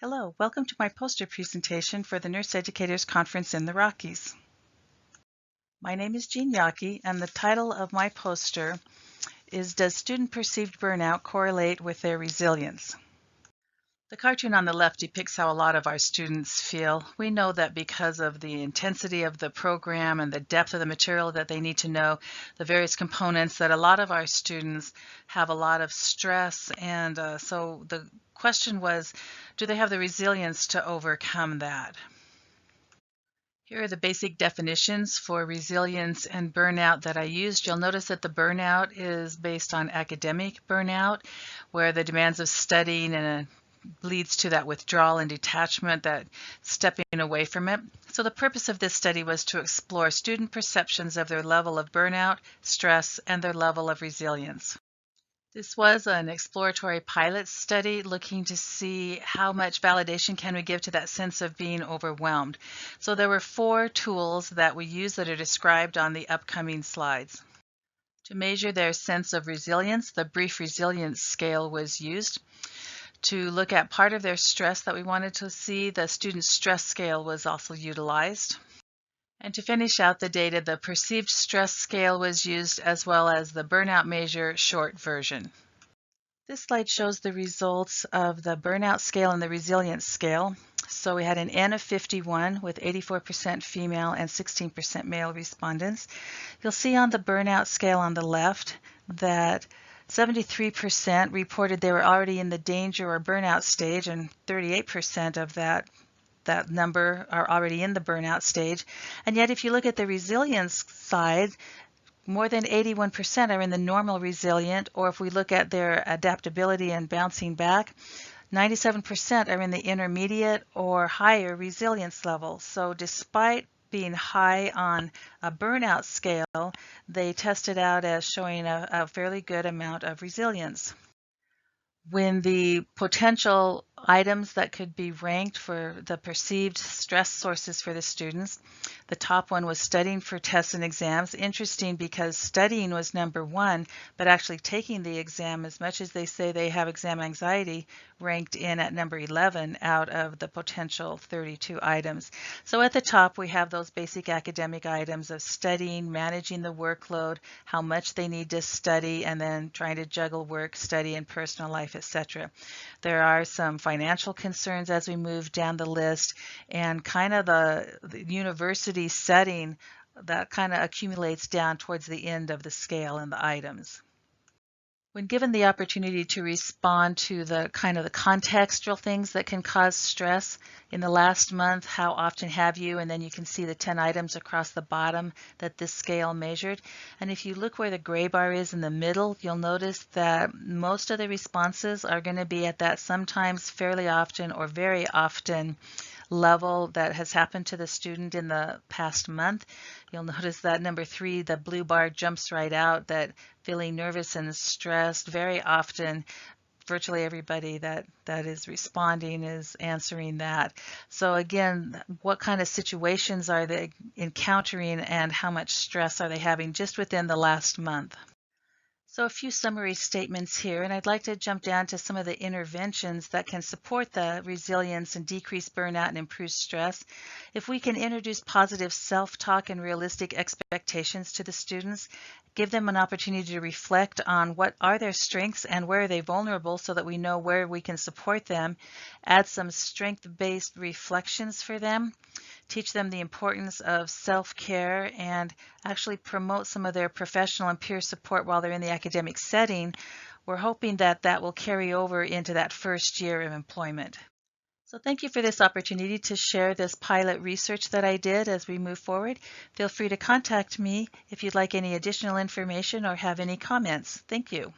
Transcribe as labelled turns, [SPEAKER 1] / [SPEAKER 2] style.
[SPEAKER 1] Hello, welcome to my poster presentation for the Nurse Educators Conference in the Rockies. My name is Jean Yockey, and the title of my poster is Does Student Perceived Burnout Correlate with Their Resilience? The cartoon on the left depicts how a lot of our students feel. We know that because of the intensity of the program and the depth of the material that they need to know, the various components, that a lot of our students have a lot of stress, and so the question was, do they have the resilience to overcome that? Here are the basic definitions for resilience and burnout that I used. You'll notice that the burnout is based on academic burnout, where the demands of studying and leads to that withdrawal and detachment, that stepping away from it. So the purpose of this study was to explore student perceptions of their level of burnout, stress, and their level of resilience. This was an exploratory pilot study looking to see how much validation can we give to that sense of being overwhelmed. So there were 4 tools that we used that are described on the upcoming slides. To measure their sense of resilience, the brief resilience scale was used. To look at part of their stress that we wanted to see, the student stress scale was also utilized. And to finish out the data, the perceived stress scale was used, as well as the burnout measure short version. This slide shows the results of the burnout scale and the resilience scale. So we had an N of 51 with 84% female and 16% male respondents. You'll see on the burnout scale on the left that 73% reported they were already in the danger or burnout stage, and 38% of that number are already in the burnout stage. And yet if you look at the resilience side, more than 81% are in the normal resilient, or if we look at their adaptability and bouncing back, 97% are in the intermediate or higher resilience level. So despite being high on a burnout scale, they tested out as showing a fairly good amount of resilience. When the potential items that could be ranked for the perceived stress sources for the students, the top one was studying for tests and exams. Interesting, because studying was number 1, but actually taking the exam, as much as they say they have exam anxiety, ranked in at number 11 out of the potential 32 items. So at the top we have those basic academic items of studying, managing the workload, how much they need to study, and then trying to juggle work, study, and personal life, etc. There are some financial concerns as we move down the list, and kind of the university setting that kind of accumulates down towards the end of the scale and the items. When given the opportunity to respond to the kind of the contextual things that can cause stress in the last month, how often have you, and then you can see the 10 items across the bottom that this scale measured. And if you look where the gray bar is in the middle, you'll notice that most of the responses are going to be at that sometimes, fairly often, or very often level that has happened to the student in the past month. You'll notice that number 3, the blue bar, jumps right out, that feeling nervous and stressed. Very often, virtually everybody that is responding is answering that. So again, what kind of situations are they encountering, and how much stress are they having just within the last month? So a few summary statements here, and I'd like to jump down to some of the interventions that can support the resilience and decrease burnout and improve stress. If we can introduce positive self-talk and realistic expectations to the students, give them an opportunity to reflect on what are their strengths and where are they vulnerable, so that we know where we can support them, add some strength-based reflections for them, teach them the importance of self-care, and actually promote some of their professional and peer support while they're in the academic setting. We're hoping that that will carry over into that first year of employment. So thank you for this opportunity to share this pilot research that I did. As we move forward, feel free to contact me if you'd like any additional information or have any comments. Thank you.